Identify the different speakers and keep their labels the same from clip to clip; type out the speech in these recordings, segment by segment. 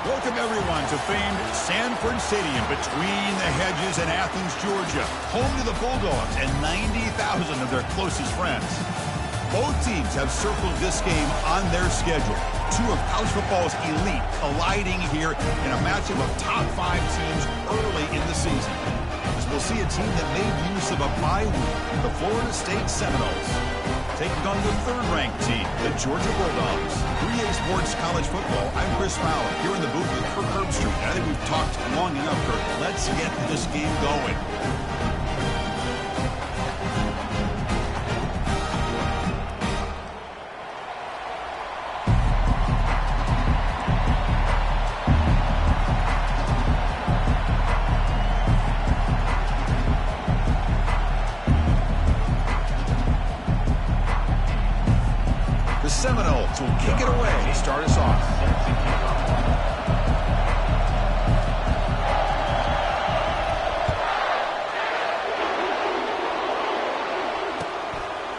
Speaker 1: Welcome, everyone, to famed Sanford Stadium between the hedges in Athens, Georgia. Home to the Bulldogs and 90,000 of their closest friends. Both teams have circled this game on their schedule. Two of college football's elite colliding here in a matchup of top 5 teams early in the season. As we'll see a team that made use of a bye week, the Florida State Seminoles, taking on the third-ranked team, the Georgia Bulldogs. 3A Sports College Football, I'm Chris Fowler, here in the booth with Kirk Herbstreit. I think we've talked long enough, Kirk. Let's get this game going. Seminoles will kick it away to start us off.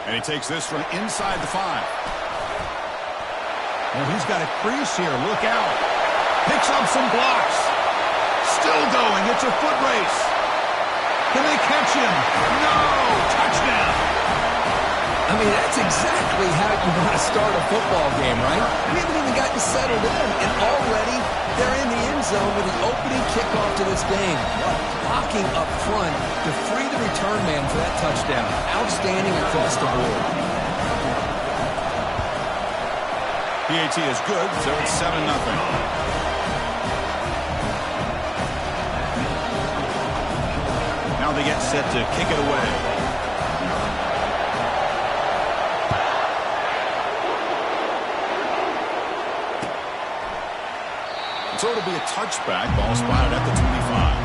Speaker 1: And he takes this from inside the 5. Well, he's got a crease here. Look out. Picks up some blocks. Still going. It's a foot race. Can they catch him? No! Touchdown!
Speaker 2: I mean, that's exactly how you want to start a football game, right? We haven't even gotten settled in, and already they're in the end zone with the opening kickoff to this game. Blocking up front to free the return man for that touchdown. Outstanding across the board.
Speaker 1: PAT is good, so it's 7-0. Now they get set to kick it away. So it'll be a touchback. Ball spotted at the 25.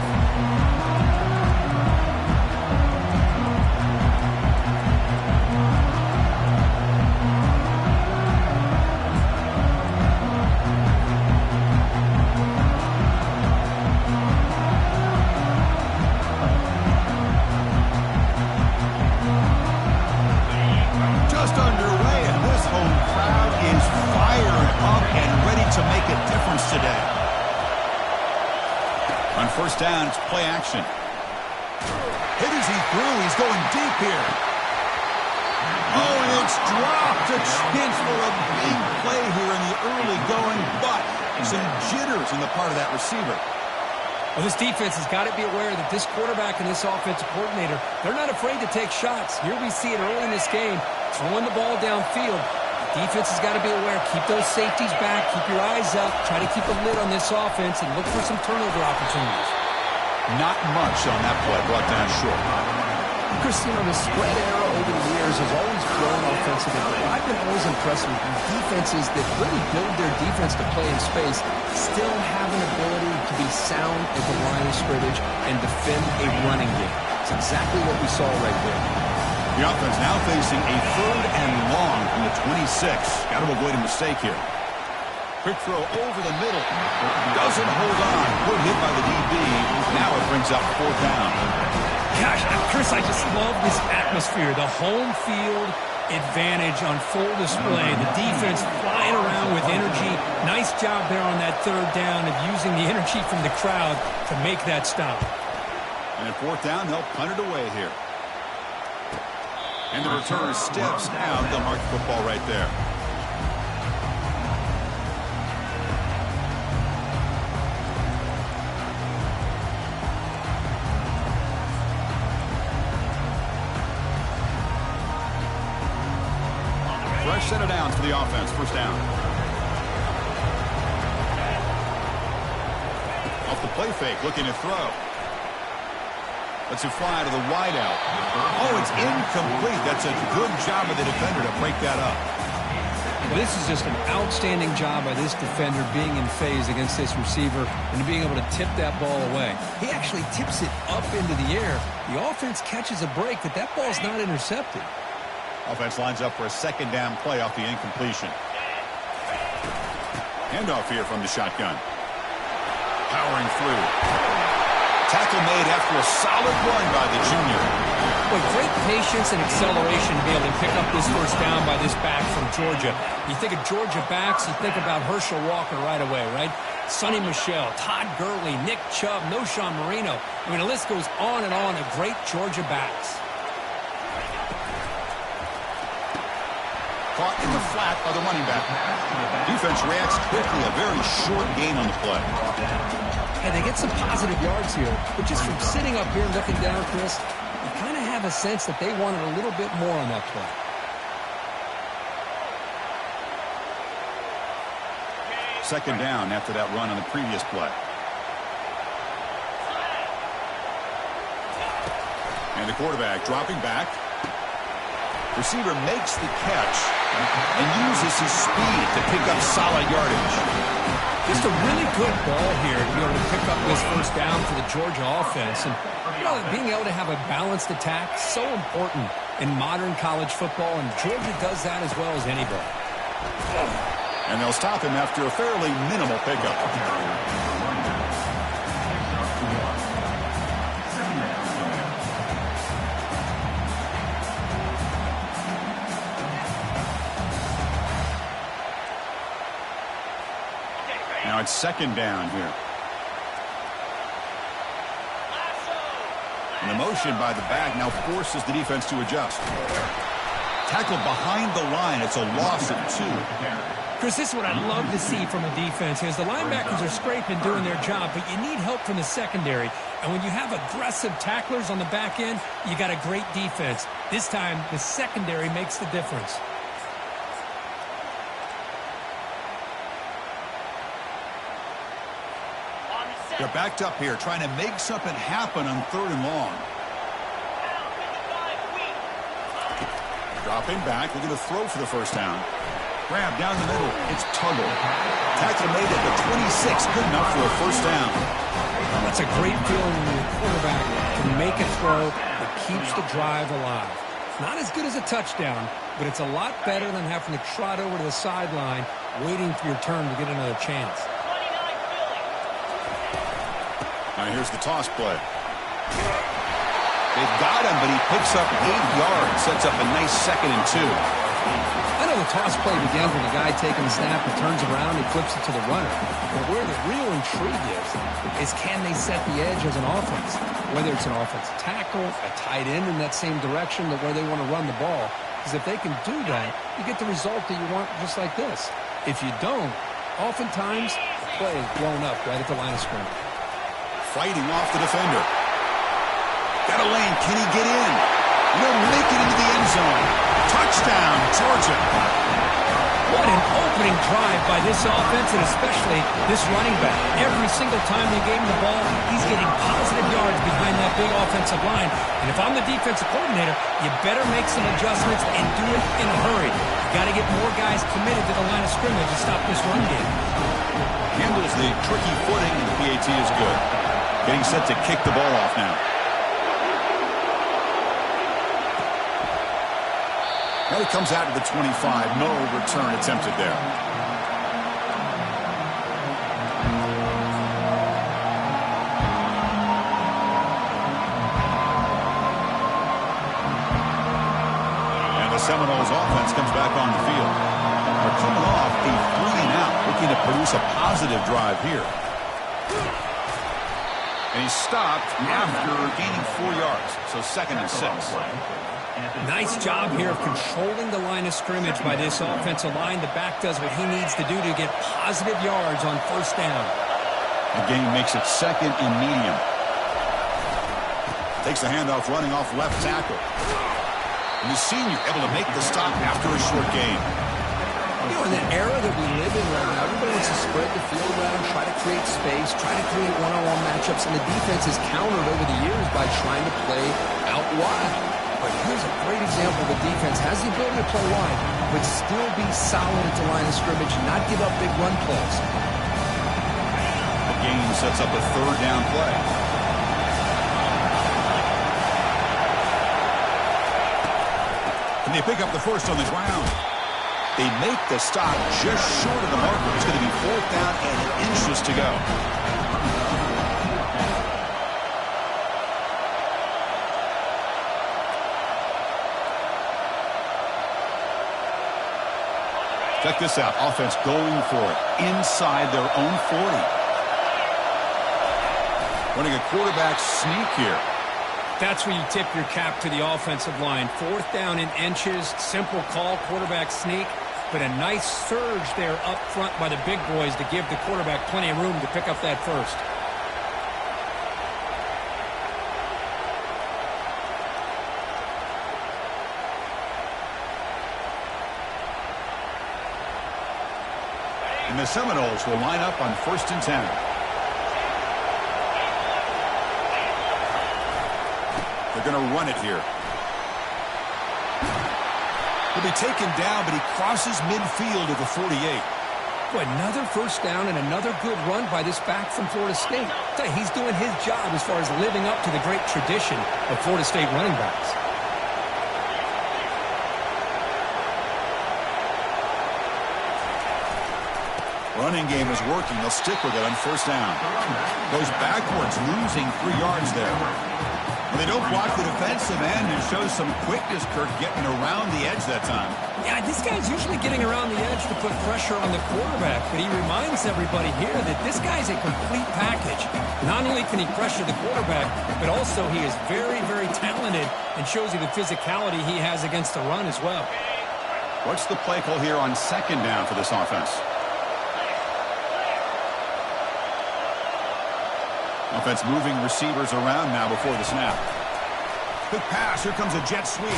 Speaker 1: Just underway, and this home crowd is fired up and ready to make a difference today. On first down, it's play action. Hit as he threw. He's going deep here. Oh, and it's dropped. A chance for a big play here in the early going, but some jitters on the part of that receiver.
Speaker 3: Well, this defense has got to be aware that this quarterback and this offensive coordinator, they're not afraid to take shots. Here we see it early in this game, throwing the ball downfield. Defense has got to be aware. Keep those safeties back. Keep your eyes up. Try to keep a lid on this offense and look for some turnover opportunities.
Speaker 1: Not much on that play. Brought down short.
Speaker 2: Chris, you know, the spread era over the years has always grown offensively. I've been always impressed with defenses that really build their defense to play in space, still have an ability to be sound at the line of scrimmage and defend a running game. It's exactly what we saw right there.
Speaker 1: The offense now facing a 3rd and long from the 26. Got to avoid a mistake here. Quick throw over the middle. Doesn't hold on. Good hit by the DB. Now it brings up 4th down.
Speaker 3: Gosh, Chris, I just love this atmosphere. The home field advantage on full display. The defense flying around with energy. Nice job there on that 3rd down of using the energy from the crowd to make that stop.
Speaker 1: And at 4th down, they'll punt it away here. And the returner steps out. They'll mark the football right there. Fresh set of downs for the offense. First down. Off the play fake, looking to throw. Lets it fly to the wideout. Oh, it's incomplete. That's a good job of the defender to break that up.
Speaker 3: Well, this is just an outstanding job by this defender being in phase against this receiver and being able to tip that ball away. He actually tips it up into the air. The offense catches a break, but that ball's not intercepted.
Speaker 1: Offense lines up for a 2nd down play off the incompletion. Handoff here from the shotgun. Powering through. Tackle made after a solid run by the junior.
Speaker 3: Boy, great patience and acceleration to be able to pick up this first down by this back from Georgia. You think of Georgia backs, you think about Herschel Walker right away, right? Sonny Michel, Todd Gurley, Nick Chubb, Noshawn Marino. I mean, the list goes on and on of great Georgia backs.
Speaker 1: Caught in the flat by the running back. Defense reacts quickly. A very short gain on the play.
Speaker 3: And they get some positive yards here. But just from sitting up here and looking down, Chris, you kind of have a sense that they wanted a little bit more on that play.
Speaker 1: Second down after that run on the previous play. And the quarterback dropping back. Receiver makes the catch and uses his speed to pick up solid yardage.
Speaker 3: Just a really good ball here to be able to pick up this first down for the Georgia offense. And you know, being able to have a balanced attack is so important in modern college football, and Georgia does that as well as anybody.
Speaker 1: And they'll stop him after a fairly minimal pickup. Now it's second down here. And the motion by the back now forces the defense to adjust. Tackled behind the line. It's a loss of 2.
Speaker 3: Chris, this is what I'd love to see from a defense is the linebackers are scraping, doing their job, but you need help from the secondary. And when you have aggressive tacklers on the back end, you got a great defense. This time, the secondary makes the difference.
Speaker 1: They're backed up here, trying to make something happen on 3rd and long. Dropping back, looking to throw for the first down. Grab down the middle. It's Tuggle. Tackle made at the 26. Good enough for a first down.
Speaker 3: That's a great feeling when your quarterback can make a throw that keeps the drive alive. Not as good as a touchdown, but it's a lot better than having to trot over to the sideline, waiting for your turn to get another chance.
Speaker 1: All right, here's the toss play. They've got him, but he picks up 8 yards. Sets up a nice 2nd and 2.
Speaker 3: I know the toss play begins with the guy taking the snap and turns around and flips it to the runner. But where the real intrigue is can they set the edge as an offense? Whether it's an offensive tackle, a tight end in that same direction that where they want to run the ball. Because if they can do that, you get the result that you want just like this. If you don't, oftentimes the play is blown up right at the line of scrimmage.
Speaker 1: Fighting off the defender. Got a lane. Can he get in? He'll make it into the end zone. Touchdown, Georgia.
Speaker 3: What an opening drive by this offense, and especially this running back. Every single time they gave him the ball, he's getting positive yards behind that big offensive line. And if I'm the defensive coordinator, you better make some adjustments and do it in a hurry. You got to get more guys committed to the line of scrimmage to stop this run game.
Speaker 1: Handles the tricky footing, and the PAT is good. Getting set to kick the ball off now. Now he comes out to the 25. No return attempted there. And the Seminoles offense comes back on the field. They're coming off a 3-and-out, looking to produce a positive drive here. And he's stopped after gaining 4 yards. So 2nd and 6.
Speaker 3: Nice job here of controlling the line of scrimmage by this offensive line. The back does what he needs to do to get positive yards on first down.
Speaker 1: The game makes it 2nd and medium. Takes the handoff running off left tackle. And the senior able to make the stop after a short gain.
Speaker 2: You know, in the era that we live in right now, everybody wants to spread the field around, try to create space, try to create one-on-one matchups, and the defense has countered over the years by trying to play out wide. But here's a great example. The defense has the ability to play wide, but still be solid at the line of scrimmage and not give up big run plays.
Speaker 1: The game sets up a 3rd down play. And they pick up the first on the ground. They make the stop just short of the marker. It's going to be 4th down and inches to go. Check this out. Offense going for it inside their own 40. Running a quarterback sneak here.
Speaker 3: That's where you tip your cap to the offensive line. 4th down in inches. Simple call, quarterback sneak. But a nice surge there up front by the big boys to give the quarterback plenty of room to pick up that first.
Speaker 1: And the Seminoles will line up on 1st and 10. They're going to run it here. He'll be taken down, but he crosses midfield at the 48.
Speaker 3: Boy, another first down and another good run by this back from Florida State. He's doing his job as far as living up to the great tradition of Florida State running backs.
Speaker 1: Running game is working. They'll stick with it on 1st down. Goes backwards, losing 3 yards there. When they don't block the defensive end, it shows some quickness, Kirk, getting around the edge that time.
Speaker 3: Yeah, this guy's usually getting around the edge to put pressure on the quarterback, but he reminds everybody here that this guy's a complete package. Not only can he pressure the quarterback, but also he is very, very talented and shows you the physicality he has against the run as well.
Speaker 1: What's the play call here on 2nd down for this offense? Offense moving receivers around now before the snap. Quick pass. Here comes a jet sweep.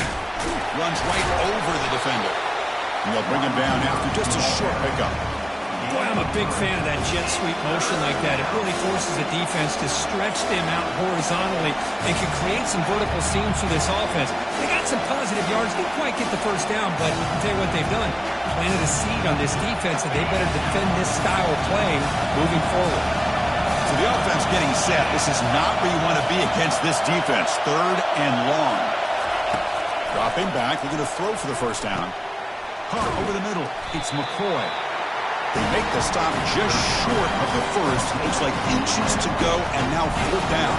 Speaker 1: Runs right over the defender. And they'll bring him down after just a short pickup.
Speaker 3: Boy, I'm a big fan of that jet sweep motion like that. It really forces the defense to stretch them out horizontally and can create some vertical seams for this offense. They got some positive yards. Didn't quite get the first down, but I'll tell you what they've done. Planted a seed on this defense that they better defend this style of play moving forward.
Speaker 1: So the offense getting set. This is not where you want to be against this defense. 3rd and long. Dropping back. They're going to throw for the first down. Hart over the middle. It's McCoy. They make the stop just short of the first. Looks like inches to go, and now 4th down.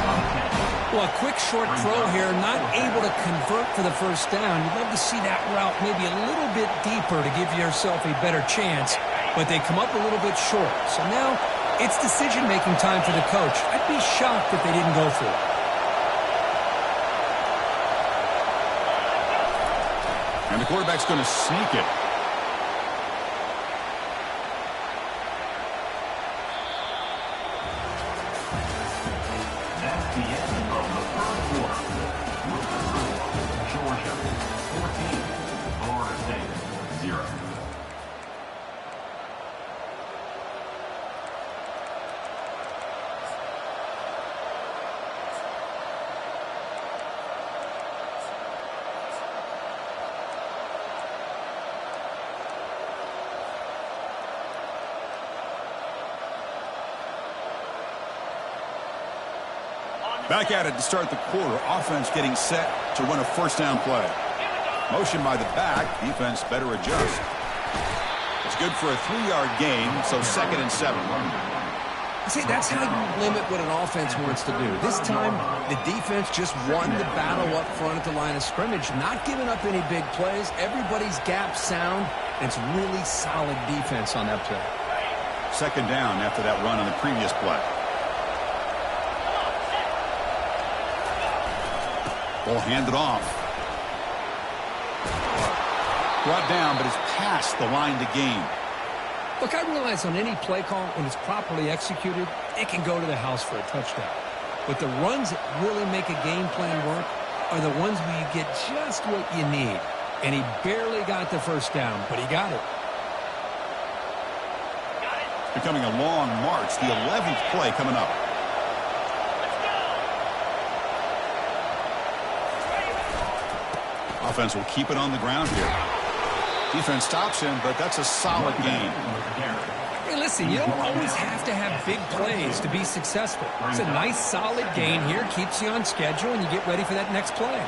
Speaker 3: Well, a quick short throw here, not able to convert for the first down. You'd love to see that route maybe a little bit deeper to give yourself a better chance, but they come up a little bit short. So now it's decision-making time for the coach. I'd be shocked if they didn't go for it.
Speaker 1: And the quarterback's going to sneak it.
Speaker 4: That's the end of the 3rd quarter. Georgia 14, Florida State 0.
Speaker 1: Back at it to start the quarter. Offense getting set to run a first down play. Motion by the back. Defense better adjust. It's good for a 3-yard gain, so 2nd and 7.
Speaker 2: See, that's how you limit what an offense wants to do. This time, the defense just won the battle up front at the line of scrimmage, not giving up any big plays. Everybody's gap sound, and it's really solid defense on that play.
Speaker 1: 2nd down after that run on the previous play. Ball handed off. Brought down, but it's past the line to gain.
Speaker 3: Look, I realize on any play call, when it's properly executed, it can go to the house for a touchdown. But the runs that really make a game plan work are the ones where you get just what you need. And he barely got the first down, but he got it.
Speaker 1: Becoming a long march, the 11th play coming up. Offense will keep it on the ground here. Defense stops him, but that's a solid gain.
Speaker 3: Hey, listen, you don't always have to have big plays to be successful. It's a nice, solid gain here. Keeps you on schedule, and you get ready for that next play.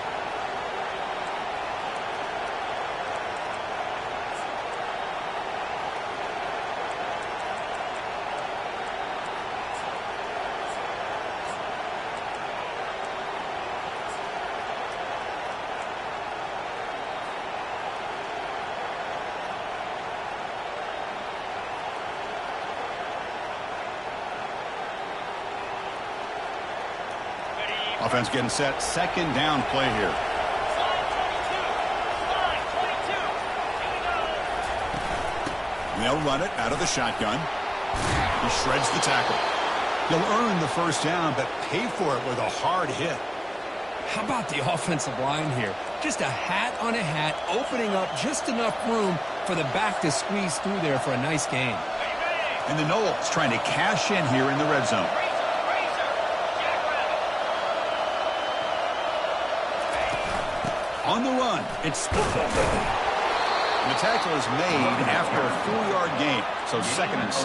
Speaker 1: Offense getting set. Second down play here. They'll run it out of the shotgun. He shreds the tackle. He'll earn the first down, but pay for it with a hard hit.
Speaker 3: How about the offensive line here? Just a hat on a hat, opening up just enough room for the back to squeeze through there for a nice gain.
Speaker 1: And the Knowles trying to cash in here in the red zone. On the run, it's the tackle is made after a 4-yard gain, so 2nd and 6.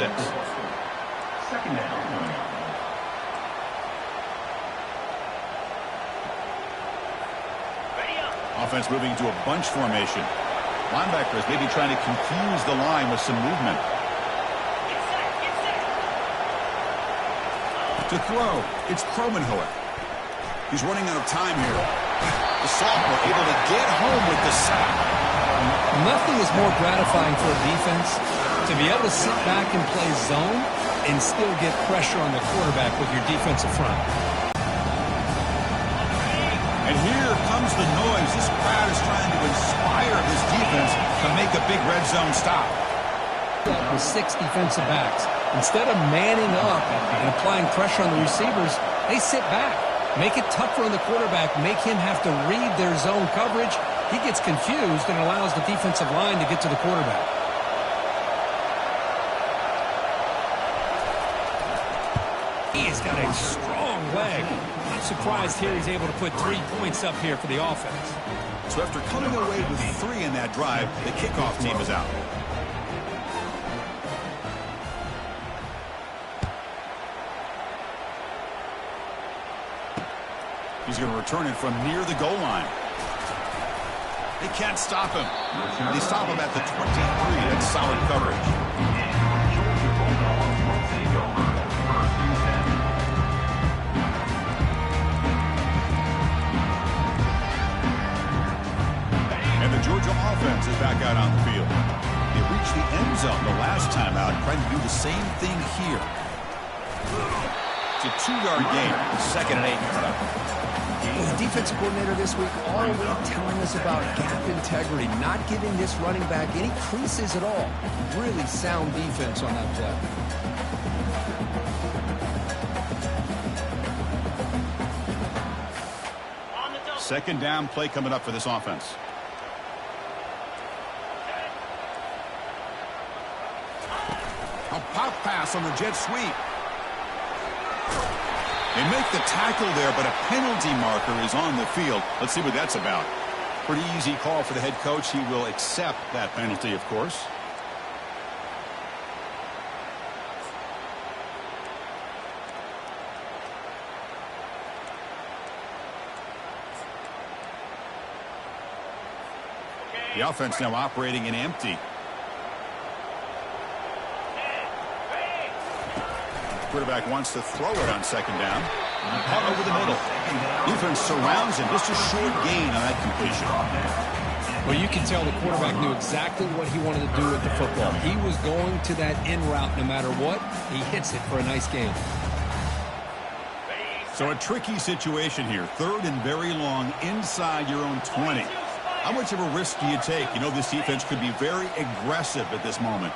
Speaker 4: Second down.
Speaker 1: Offense moving to a bunch formation. Linebackers maybe trying to confuse the line with some movement. To throw, it's Kromenhoek. He's running out of time here. The sophomore able to get home with the sack.
Speaker 3: Nothing is more gratifying for a defense to be able to sit back and play zone and still get pressure on the quarterback with your defensive front.
Speaker 1: And here comes the noise. This crowd is trying to inspire this defense to make a big red zone stop.
Speaker 3: With 6 defensive backs, instead of manning up and applying pressure on the receivers, they sit back, make it tougher on the quarterback, make him have to read their zone coverage. He gets confused and allows the defensive line to get to the quarterback. He has got a strong leg. I'm surprised here he's able to put 3 points up here for the offense.
Speaker 1: So after coming away with 3 in that drive, the kickoff team is out. He's going to return it from near the goal line. They can't stop him. They stop him at the 23. That's solid coverage. And the Georgia offense is back out on the field. They reached the end zone the last time out, trying to do the same thing here. It's a 2-yard gain, 2nd and 8.
Speaker 2: The defensive coordinator this week all week telling us about gap integrity, not giving this running back any creases at all. Really sound defense on that play.
Speaker 1: Second down play coming up for this offense. A pop pass on the jet sweep. They make the tackle there, but a penalty marker is on the field. Let's see what that's about. Pretty easy call for the head coach. He will accept that penalty, of course. The offense now operating in empty. Quarterback wants to throw it on 2nd down. Caught over the middle. Defense surrounds him. Just a short gain on that completion.
Speaker 3: Well, you can tell the quarterback knew exactly what he wanted to do with the football. He was going to that in route no matter what. He hits it for a nice gain.
Speaker 1: So a tricky situation here. 3rd and very long inside your own 20. How much of a risk do you take? You know this defense could be very aggressive at this moment.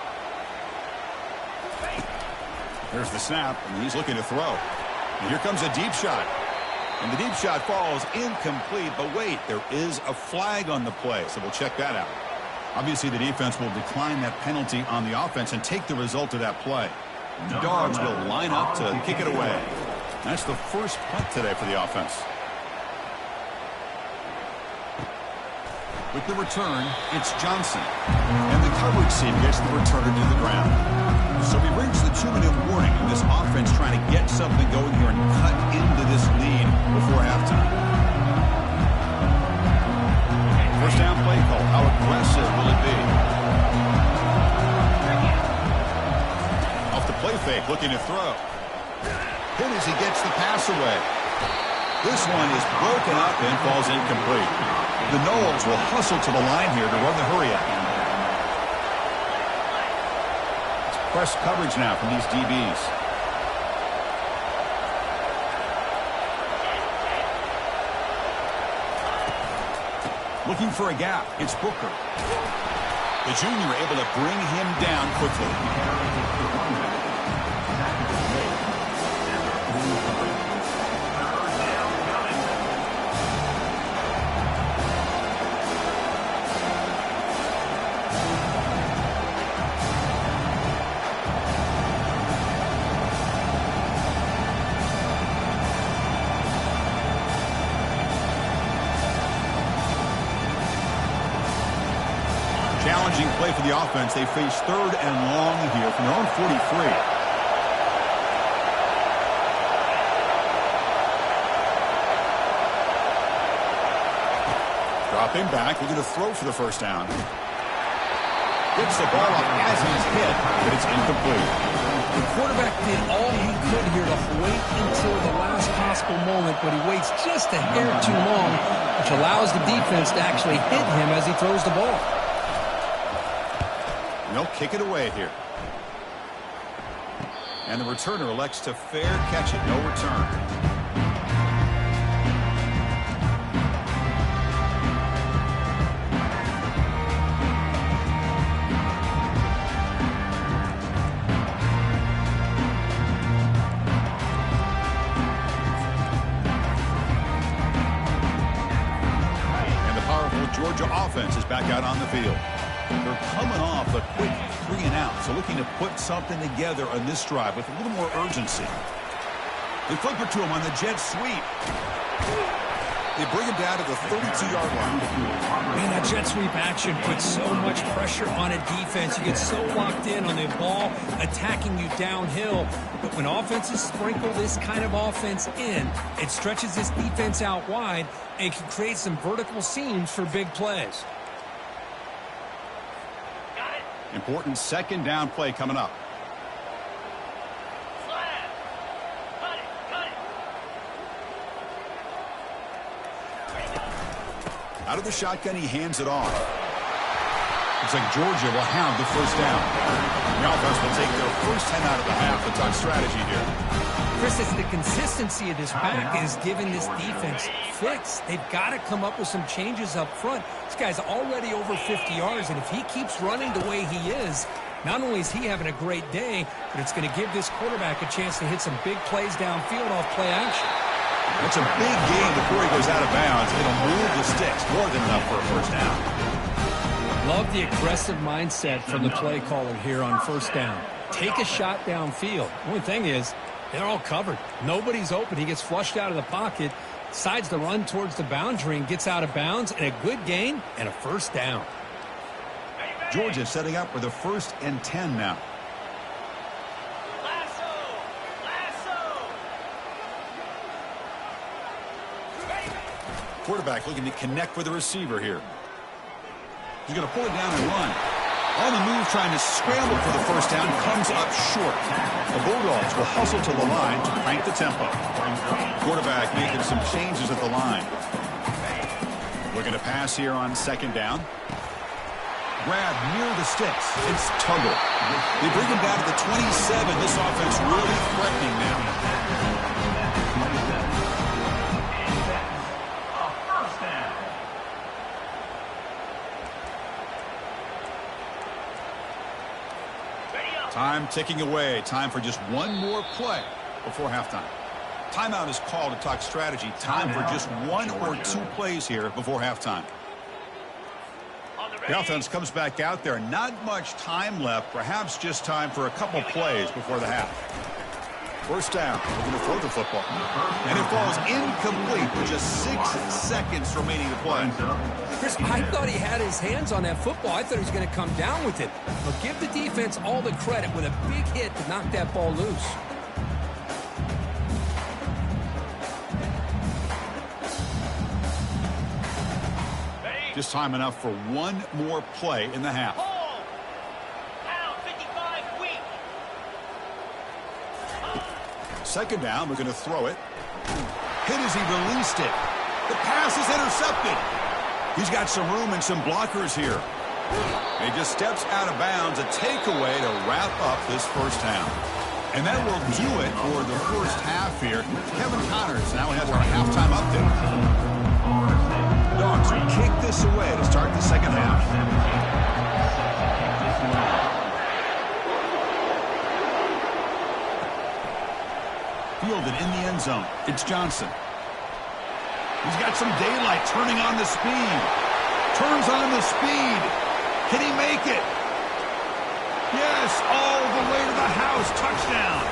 Speaker 1: There's the snap, and he's looking to throw. And here comes a deep shot. And the deep shot falls incomplete, but wait, there is a flag on the play, so we'll check that out. Obviously, the defense will decline that penalty on the offense and take the result of that play. The Dogs will line up to kick it away. That's the first punt today for the offense. With the return, it's Johnson. And the coverage team gets the returner to the ground. So we reach the 2-minute warning, and this offense trying to get something going here and cut into this lead before halftime. First down play call. How aggressive will it be? Off the play fake, looking to throw. Hit as he gets the pass away. This one is broken up and falls incomplete. The Knowles will hustle to the line here to run the hurry-up. It's press coverage now from these DBs. Looking for a gap. It's Booker. The junior able to bring him down quickly. Challenging play for the offense. They face 3rd and long here from their own 43. Dropping back. We're going to throw for the first down. Gets the ball up as he's hit, but it's incomplete.
Speaker 3: The quarterback did all he could here to wait until the last possible moment, but he waits just a hair too long, which allows the defense to actually hit him as he throws the ball.
Speaker 1: They'll kick it away here. And the returner elects to fair catch it. No return. And the powerful Georgia offense is back out on the field. They're coming off a quick 3 and out, so looking to put something together on this drive with a little more urgency. They flip it to him on the jet sweep. They bring him down to the 32-yard line.
Speaker 3: Man, that jet sweep action puts so much pressure on a defense. You get so locked in on the ball attacking you downhill. But when offenses sprinkle this kind of offense in, it stretches this defense out wide and can create some vertical seams for big plays.
Speaker 1: Important 2nd down play coming up. Out of the shotgun, he hands it off. Looks like Georgia will have the first down. The offense will take their first 10 out of the half and talk strategy here.
Speaker 3: Chris, it's the consistency of this back is giving this defense fits. They've got to come up with some changes up front. This guy's already over 50 yards, and if he keeps running the way he is, not only is he having a great day, but it's going to give this quarterback a chance to hit some big plays downfield off play action.
Speaker 1: That's a big gain before he goes out of bounds. It'll move the sticks more than enough for a first down.
Speaker 3: Love the aggressive mindset from the play caller here on first down. Take a shot downfield. The only thing is, they're all covered. Nobody's open. He gets flushed out of the pocket, decides to run towards the boundary and gets out of bounds, and a good gain and a first down.
Speaker 1: Georgia setting up with a 1st and 10 now. Quarterback looking to connect with the receiver here. He's going to pull it down and run. On the move, trying to scramble for the first down, comes up short. The Bulldogs will hustle to the line to crank the tempo. Quarterback making some changes at the line. Looking to pass here on 2nd down. Grab near the sticks. It's Tuggle. They bring him down to the 27. This offense really threatening now. Time ticking away. Time for just one more play before halftime. Timeout is called to talk strategy. Time for just 1 or 2 plays here before halftime. The offense comes back out there. Not much time left. Perhaps just time for a couple plays before the half. First down. We're going to throw the football. And it falls incomplete with just 6 seconds remaining to play.
Speaker 3: Chris, I thought he had his hands on that football. I thought he was going to come down with it. But give the defense all the credit with a big hit to knock that ball loose.
Speaker 1: Just time enough for one more play in the half. Second down, we're going to throw it. Hit as he released it. The pass is intercepted. He's got some room and some blockers here. He just steps out of bounds, a takeaway to wrap up this first half. And that will do it for the first half here. Kevin Connors now has our halftime update. Bulldogs will kick this away to start the second half. Fielded in the end zone. It's Johnson. He's got some daylight, turning on the speed. Turns on the speed. Can he make it? Yes, all the way to the house. Touchdown.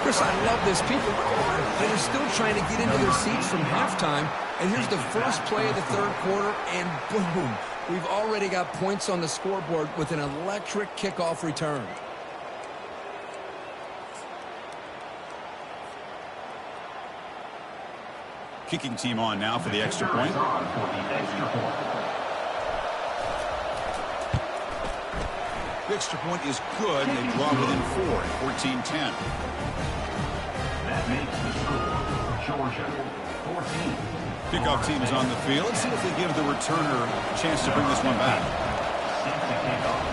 Speaker 2: Chris, I love this. People they're still trying to get into their seats from halftime. And here's the first play of the third quarter, and boom, we've already got points on the scoreboard with an electric kickoff return.
Speaker 1: Kicking team on now for the extra point. The extra point is good. They draw within 4 at 14-10.
Speaker 4: That makes the score Georgia 14.
Speaker 1: Kickoff team is on the field. Let's see if they give the returner a chance to bring this one back.
Speaker 4: Set the kickoff.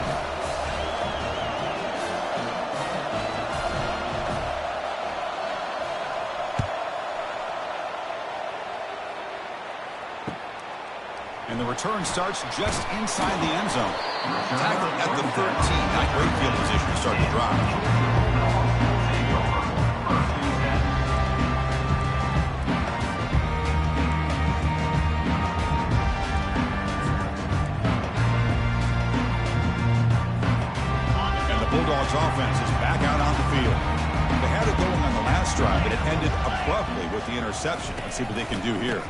Speaker 1: And the return starts just inside the end zone. Tackled at the 13. Not great field position to start the drive. Bulldogs offense is back out on the field. They had it going on the last drive, but it ended abruptly with the interception. Let's see what they can do here.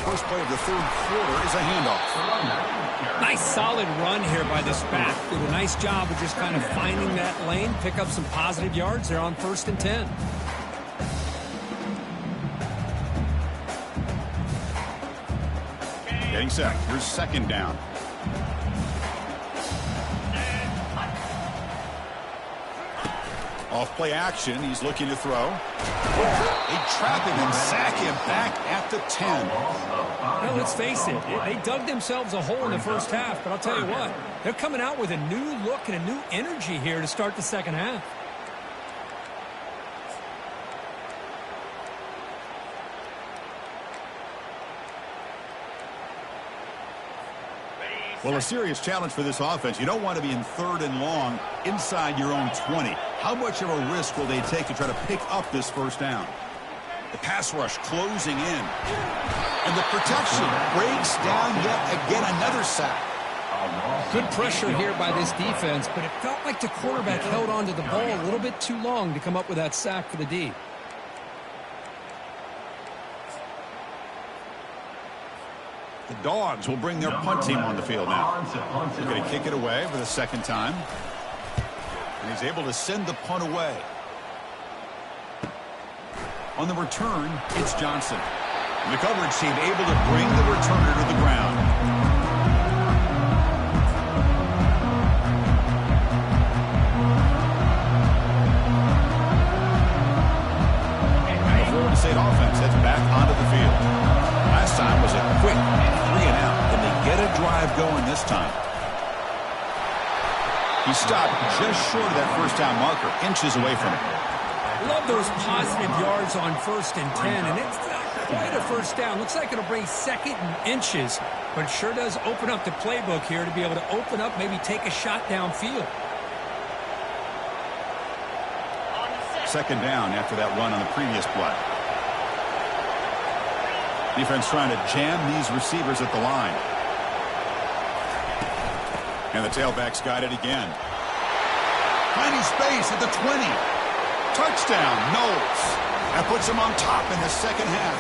Speaker 1: First play of the third quarter is a handoff.
Speaker 3: Nice solid run here by this back. Did a nice job of just kind of finding that lane, pick up some positive yards there on 1st and 10.
Speaker 1: Getting set. Here's second down. Off play action, he's looking to throw. They trap him and sack him back at the 10.
Speaker 3: Well, let's face it, they dug themselves a hole in the first half, but I'll tell you what, they're coming out with a new look and a new energy here to start the second half.
Speaker 1: Well, a serious challenge for this offense. You don't want to be in 3rd and long inside your own 20. How much of a risk will they take to try to pick up this first down? The pass rush closing in. And the protection breaks down yet again. Another sack.
Speaker 3: Good pressure here by this defense, but it felt like the quarterback held on to the ball a little bit too long to come up with that sack for the D.
Speaker 1: The Dogs will bring their punt team on the field now. They're going to kick it away for the second time. And he's able to send the punt away. On the return, it's Johnson. And the coverage team able to bring the returner to the ground. The Florida State offense heads back onto the field. Last time was a quick 3-and-out. Can they get a drive going this time? He stopped just short of that first down marker, inches away from it.
Speaker 3: Love those positive yards on 1st and 10, and it's not quite a first down. Looks like it'll bring 2nd and inches, but sure does open up the playbook here to be able to open up, maybe take a shot downfield.
Speaker 1: Second down after that run on the previous play. Defense trying to jam these receivers at the line. And the tailback's got it again. Tiny space at the 20. Touchdown, Knowles. That puts him on top in the second half.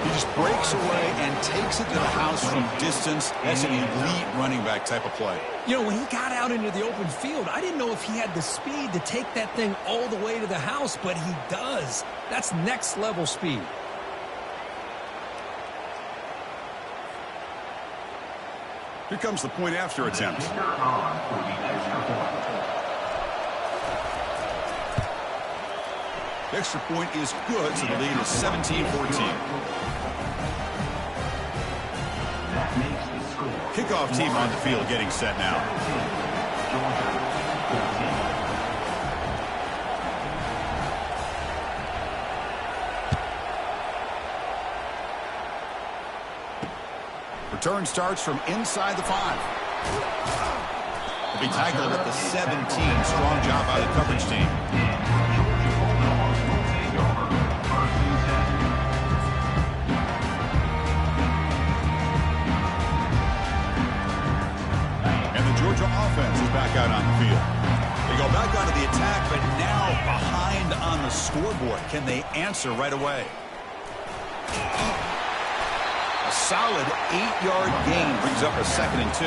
Speaker 1: He just breaks away and takes it to the house from distance. That's an elite running back type of play.
Speaker 3: You know, when he got out into the open field, I didn't know if he had the speed to take that thing all the way to the house, but he does. That's next level speed.
Speaker 1: Here comes the point after attempt. The extra point is good, so the lead is 17-14. Kickoff team on the field getting set now. Return starts from inside the 5. He'll be tackled at the 17. Strong job by the coverage team. And the Georgia offense is back out on the field. They go back onto the attack, but now behind on the scoreboard. Can they answer right away? A solid 8-yard gain brings up a 2nd and 2.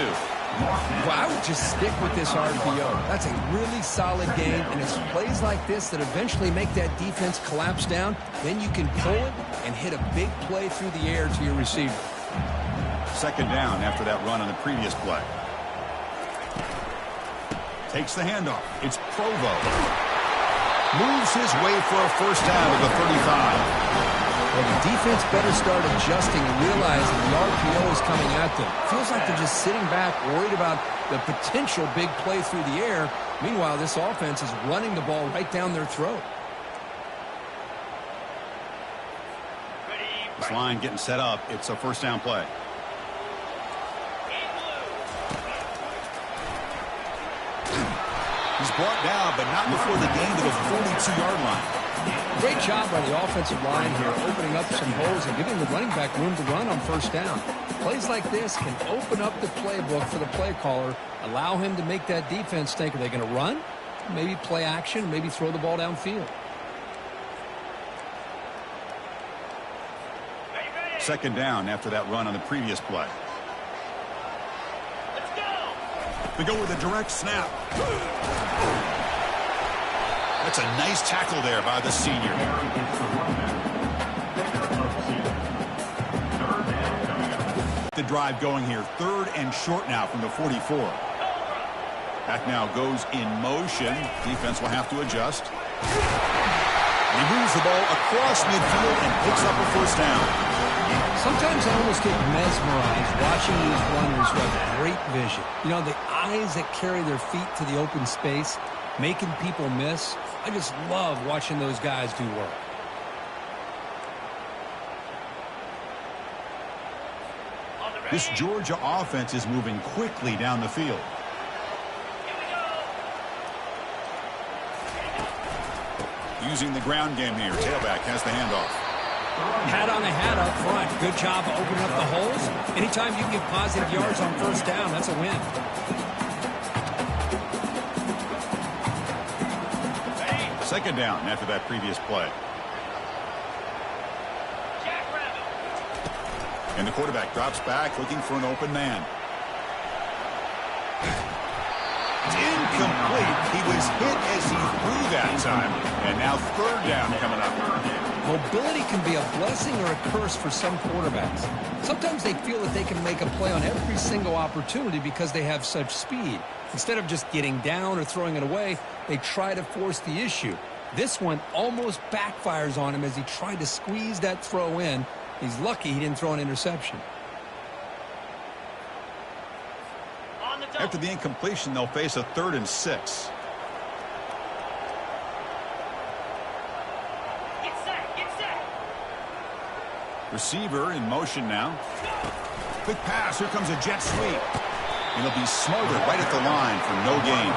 Speaker 2: Well, I would just stick with this RPO. That's a really solid game, and it's plays like this that eventually make that defense collapse down. Then you can pull it and hit a big play through the air to your receiver.
Speaker 1: 2nd down after that run on the previous play. Takes the handoff. It's Provo. Moves his way for a 1st down to the 35.
Speaker 2: Well, the defense better start adjusting and realizing the RPO is coming at them. Feels like they're just sitting back, worried about the potential big play through the air. Meanwhile, this offense is running the ball right down their throat.
Speaker 1: This line getting set up. It's a 1st down play. He's brought down, but not before the gain to the 42-yard line.
Speaker 2: Great job by the offensive line here, opening up some holes and giving the running back room to run on 1st down. Plays like this can open up the playbook for the play caller, allow him to make that defense think, are they going to run? Maybe play action, maybe throw the ball downfield.
Speaker 1: 2nd down after that run on the previous play. They go with a direct snap. That's a nice tackle there by the senior. The drive going here. 3rd and short now from the 44. Back now goes in motion. Defense will have to adjust. He moves the ball across midfield and picks up a 1st down.
Speaker 2: Sometimes I almost get mesmerized watching these runners who have great vision. You know, the eyes that carry their feet to the open space, making people miss. I just love watching those guys do work.
Speaker 1: This Georgia offense is moving quickly down the field. Using the ground game here. Tailback has the handoff.
Speaker 3: Hat on a hat up front. Good job opening up the holes. Anytime you can get positive yards on 1st down, that's a win.
Speaker 1: 2nd down after that previous play. And the quarterback drops back looking for an open man. It's incomplete. He was hit as he threw that time. And now 3rd down coming up.
Speaker 2: Mobility can be a blessing or a curse for some quarterbacks. Sometimes they feel that they can make a play on every single opportunity because they have such speed. Instead of just getting down or throwing it away, they try to force the issue. This one almost backfires on him as he tried to squeeze that throw in. He's lucky he didn't throw an interception.
Speaker 1: After the incompletion, they'll face a 3rd and 6. Receiver in motion now. Quick pass. Here comes a jet sweep. And he'll be smothered right at the line for no gain.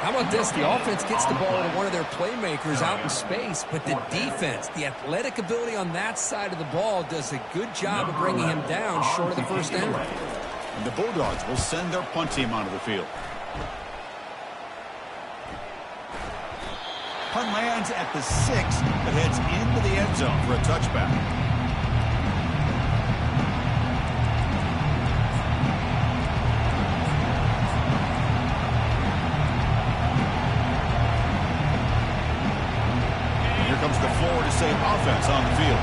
Speaker 2: How about this? The offense gets the ball to one of their playmakers out in space, but the defense, the athletic ability on that side of the ball does a good job of bringing him down short of the 1st down.
Speaker 1: And the Bulldogs will send their punt team onto the field. Punt lands at the 6, but heads into the end zone for a touchback. Comes the Florida State offense on the field.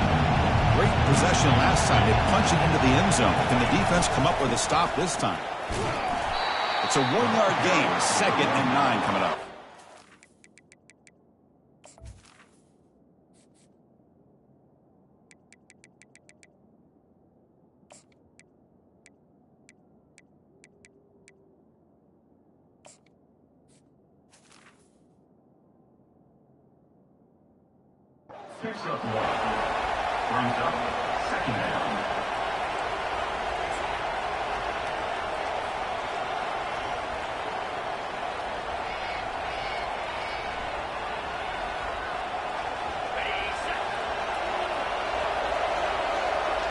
Speaker 1: Great possession last time. They punch it into the end zone. Can the defense come up with a stop this time? It's a 1-yard gain. 2nd and 9 coming up.
Speaker 4: Picks up 1. Brings up 2nd down.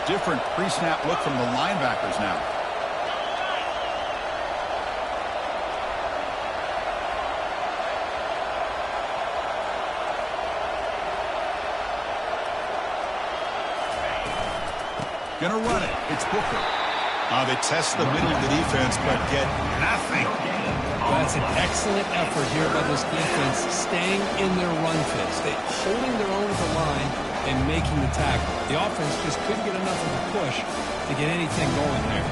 Speaker 1: different pre-snap look from the linebackers now. Gonna run it. It's Booker. They test the middle of the defense, but get nothing.
Speaker 3: That's an excellent effort here by this defense, staying in their run fits. They're holding their own at the line and making the tackle. The offense just couldn't get enough of a push to get anything going there.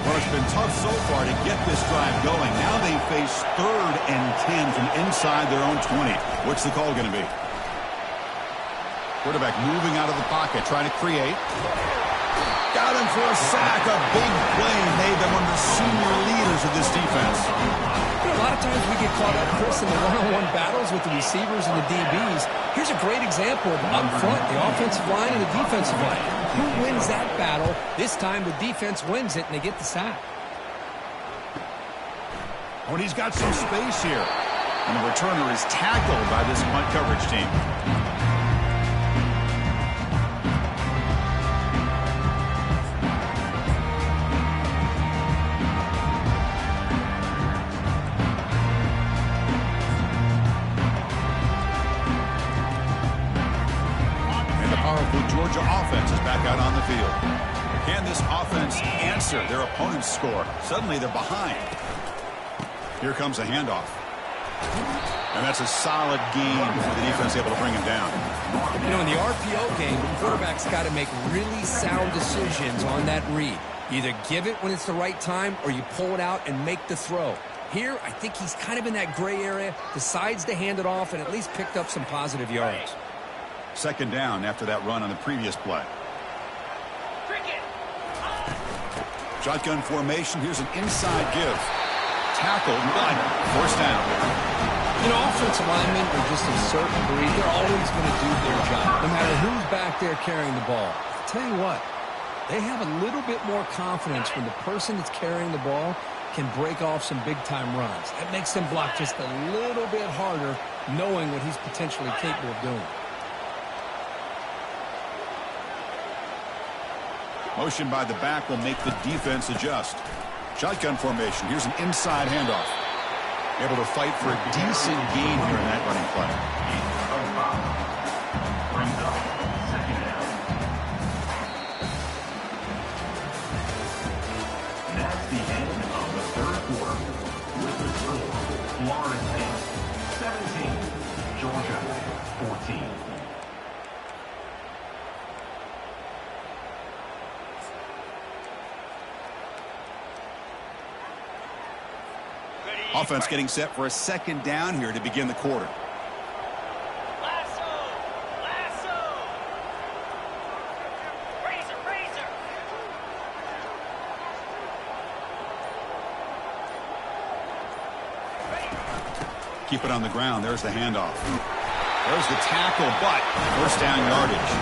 Speaker 1: Well, it's been tough so far to get this drive going. Now they face 3rd and 10 from inside their own 20. What's the call going to be? Quarterback moving out of the pocket, trying to create. Got him for a sack. A big play made them one of the senior leaders of this defense.
Speaker 3: You know, a lot of times we get caught up, Chris, in the one-on-one battles with the receivers and the DBs. Here's a great example of up front, the offensive line and the defensive line. Who wins that battle? This time the defense wins it, and they get the sack.
Speaker 1: Oh, and he's got some space here. And the returner is tackled by this punt coverage team. Georgia offense is back out on the field. Can this offense answer their opponent's score? Suddenly they're behind. Here comes a handoff. And that's a solid gain for the defense able to bring him down.
Speaker 3: You know, in the RPO game, the quarterback's got to make really sound decisions on that read. Either give it when it's the right time or you pull it out and make the throw. Here, I think he's kind of in that gray area, decides to hand it off and at least picked up some positive yards.
Speaker 1: 2nd down after that run on the previous play. Shotgun formation. Here's an inside give. Tackled, but 1st down.
Speaker 3: You know, offensive linemen are just a certain breed. They're always going to do their job, no matter who's back there carrying the ball. I'll tell you what, they have a little bit more confidence when the person that's carrying the ball can break off some big-time runs. That makes them block just a little bit harder, knowing what he's potentially capable of doing.
Speaker 1: Motion by the back will make the defense adjust. Shotgun formation. Here's an inside handoff. Able to fight for a decent gain here in that running play.
Speaker 4: That's the end of the 3rd quarter. With the score, Florida State 17, Georgia 14.
Speaker 1: Offense getting set for a 2nd down here to begin the quarter.
Speaker 5: Lasso! Razor!
Speaker 1: Keep it on the ground. There's the handoff. There's the tackle, but 1st down yardage.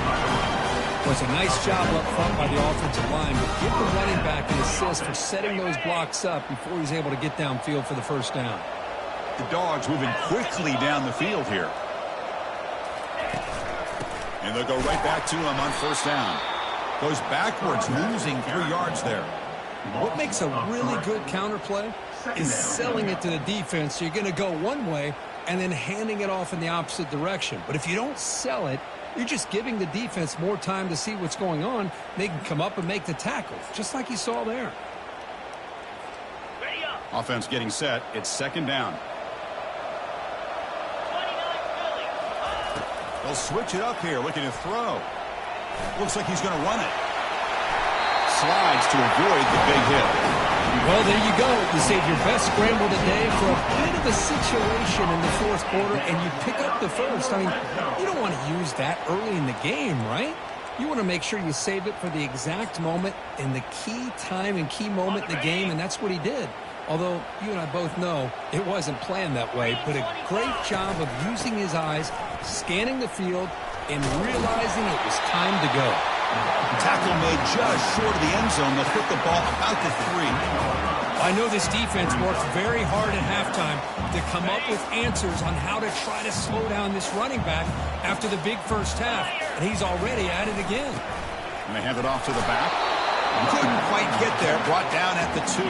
Speaker 3: Well, it's a nice job up front by the offensive line, but give the running back an assist for setting those blocks up before he's able to get downfield for the 1st down.
Speaker 1: The Dogs moving quickly down the field here. And they'll go right back to him on 1st down. Goes backwards, losing 3 yards there.
Speaker 3: What makes a really good counter play is selling it to the defense. So you're going to go one way and then handing it off in the opposite direction. But if you don't sell it, you're just giving the defense more time to see what's going on. They can come up and make the tackle, just like you saw there.
Speaker 5: Ready up!
Speaker 1: Offense getting set. It's 2nd down.
Speaker 5: 29 Philly.
Speaker 1: They'll switch it up here, looking to throw. Looks like he's going to run it. Slides to avoid the big hit.
Speaker 3: Well, there you go. You save your best scramble today for a bit of a situation in the 4th quarter, and you pick up the 1st. I mean, you don't want to use that early in the game, right? You want to make sure you save it for the exact moment and the key time and key moment in the game, and that's what he did. Although you and I both know it wasn't planned that way, but a great job of using his eyes, scanning the field, and realizing it was time to go.
Speaker 1: Tackle made just short of the end zone. They'll put the ball about the 3.
Speaker 3: I know this defense worked very hard at halftime to come up with answers on how to try to slow down this running back after the big first half, and he's already at it again.
Speaker 1: And they hand it off to the back. Couldn't quite get there. Brought down at the 2.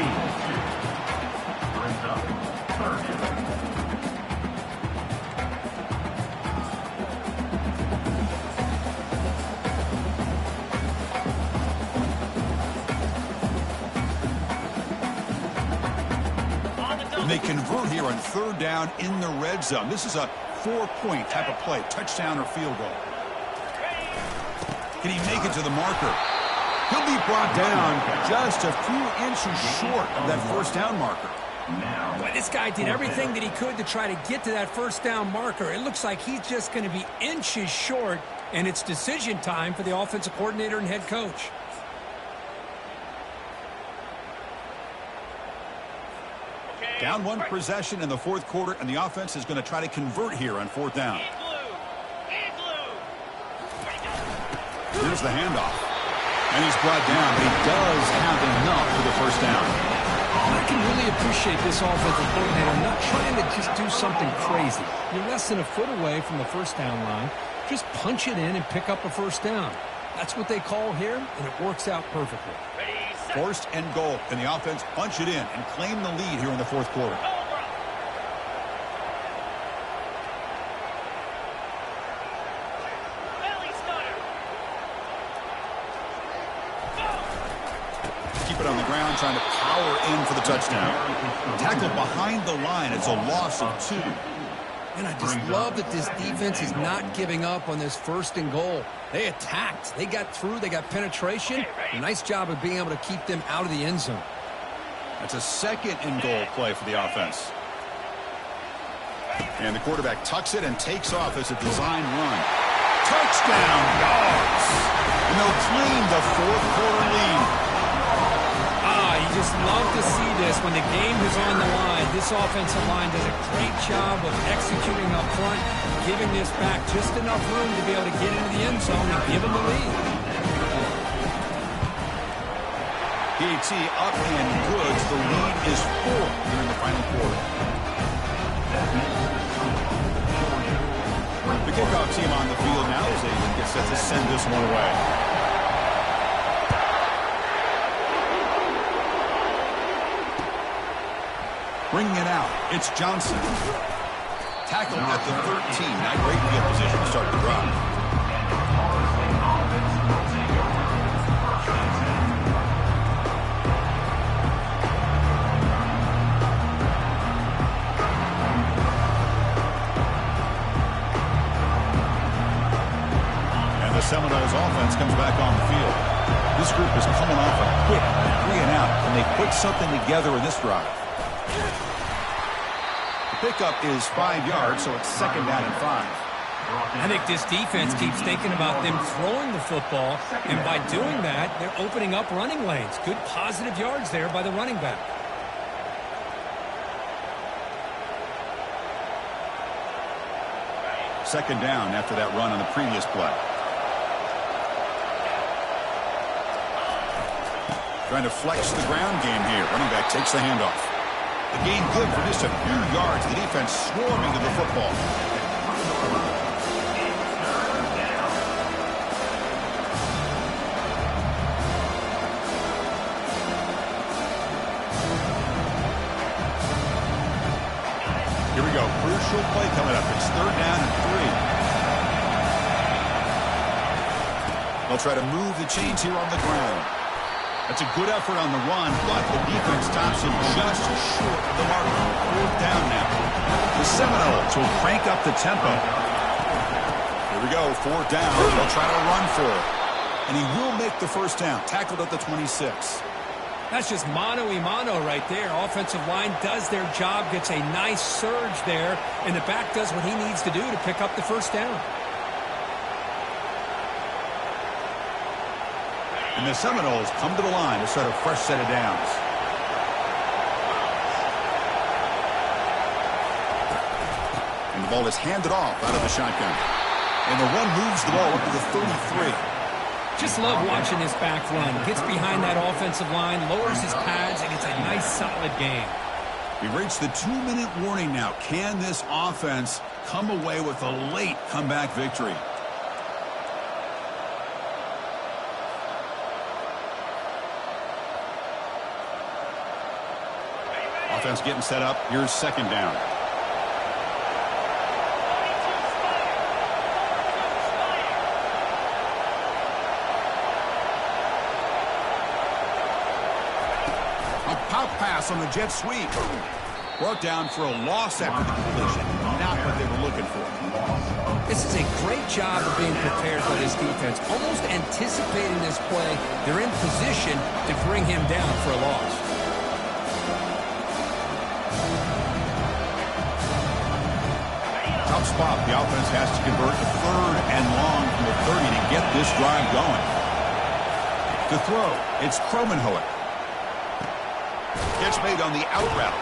Speaker 4: Brings up third.
Speaker 1: They convert here on 3rd down in the red zone. This is a 4-point type of play, touchdown or field goal. Can he make it to the marker? He'll be brought down just a few inches short of that 1st down marker.
Speaker 3: Boy, this guy did everything that he could to try to get to that 1st down marker. It looks like he's just going to be inches short, and it's decision time for the offensive coordinator and head coach.
Speaker 1: Down 1 possession in the 4th quarter, and the offense is going to try to convert here on 4th down. Here's the handoff. And he's brought down, but he does have enough for the 1st down.
Speaker 3: I can really appreciate this offensive coordinator not trying to just do something crazy. You're less than a foot away from the 1st down line. Just punch it in and pick up a 1st down. That's what they call here, and it works out perfectly.
Speaker 1: 1st and goal. Can the offense punch it in and claim the lead here in the 4th quarter? Keep it on the ground, trying to power in for the touchdown. Tackled behind the line. It's a loss of 2.
Speaker 3: And I just love that this defense is not giving up on this 1st and goal. They attacked. They got through. They got penetration. Nice job of being able to keep them out of the end zone.
Speaker 1: That's a 2nd and goal play for the offense. And the quarterback tucks it and takes off as a design run. Touchdown, Dogs! And they'll claim the 4th quarter lead.
Speaker 3: You just love to see this when the game is on the line. This offensive line does a great job of executing up front, giving this back just enough room to be able to get into the end zone and give them the lead.
Speaker 1: PAT up and good. The lead is 4 during the final quarter. The kickoff team on the field now as they get set to send this one away. Bringing it out, it's Johnson. Tackled at the 13. Not great field position to start the drive. And the Seminoles offense comes back on the field. This group is coming off a quick 3 and out, and they put something together in this drive. Pickup is 5 yards, so it's 2nd down and 5.
Speaker 3: I think this defense keeps thinking about them throwing the football, and by doing that, they're opening up running lanes. Good positive yards there by the running back.
Speaker 1: Second down after that run on the previous play. Trying to flex the ground game here. Running back takes the handoff. The gain good for just a few yards. The defense swarming to the football. Here we go. Crucial play coming up. It's 3rd down and 3. They'll try to move the chains here on the ground. That's a good effort on the run, but the defense stops him just short of the marker. 4th down now. The Seminoles will crank up the tempo. Here we go, 4th down. They'll try to run for it. And he will make the 1st down. Tackled at the 26.
Speaker 3: That's just mano-a-mano right there. Offensive line does their job, gets a nice surge there, and the back does what he needs to do to pick up the 1st down. And the Seminoles come to the line to start a fresh set of downs. And the ball is handed off out of the shotgun. And the run moves the ball up to the 33. Just love watching this back run. Gets behind that offensive line, lowers his pads, and it's a nice, solid game.
Speaker 1: We've reached the 2-minute warning now. Can this offense come away with a late comeback victory? Offense getting set up. Here's second down. A pop pass on the jet sweep. Brought down for a loss after the completion. Not what they were looking for.
Speaker 3: This is a great job of being prepared by this defense. Almost anticipating this play. They're in position to bring him down for a loss.
Speaker 1: Tough spot. The offense has to convert a 3rd and long from the 30 to get this drive going. To throw, it's Kromenhoek. Catch made on the out route.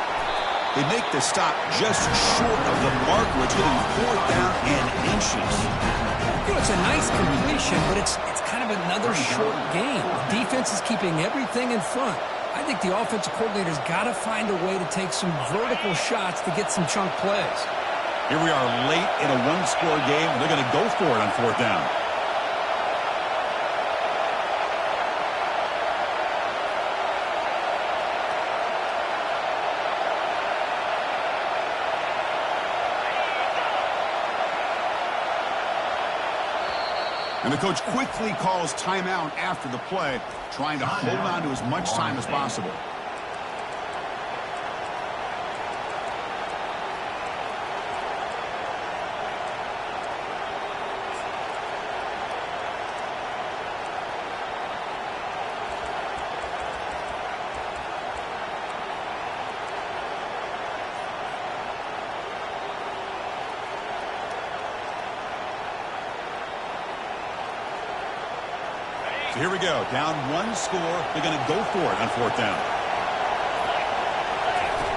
Speaker 1: They make the stop just short of the mark, which is 4th down and inches.
Speaker 3: You know, it's a nice completion, but it's kind of another short game. The defense is keeping everything in front. I think the offensive coordinator's got to find a way to take some vertical shots to get some chunk plays.
Speaker 1: Here we are late in a one-score game. They're going to go for it on 4th down. And the coach quickly calls timeout after the play, trying to hold on to as much time as possible. So here we go. Down 1 score. They're going to go for it on 4th down.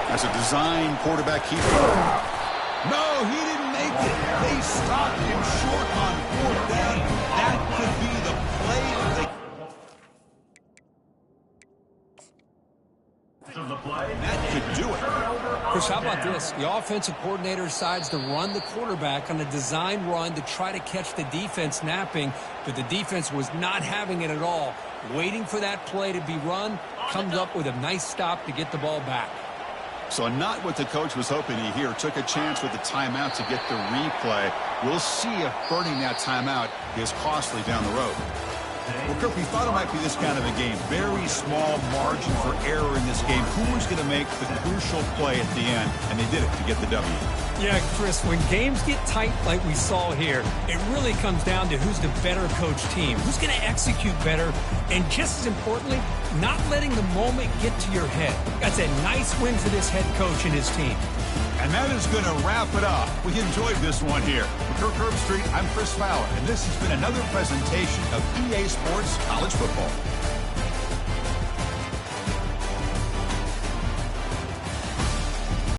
Speaker 1: That's a design quarterback keeper. No, he didn't make it. They stopped him short on 4th down. That could be the play of the... That could do it.
Speaker 3: Chris, how about this? The offensive coordinator decides to run the quarterback on a design run to try to catch the defense napping, but the defense was not having it at all. Waiting for that play to be run, comes up with a nice stop to get the ball back.
Speaker 1: So not what the coach was hoping to hear. Took a chance with the timeout to get the replay. We'll see if burning that timeout is costly down the road. Well, Kirk, we thought it might be this kind of a game. Very small margin for error in this game. Who was going to make the crucial play at the end? And they did it to get the W.
Speaker 3: Yeah, Chris, when games get tight like we saw here, it really comes down to who's the better coach team. Who's going to execute better? And just as importantly, not letting the moment get to your head. That's a nice win for this head coach and his team.
Speaker 1: And that is going to wrap it up. We enjoyed this one here. For Kirk Herbstreit, I'm Chris Fowler, and this has been another presentation of EA Sports College Football.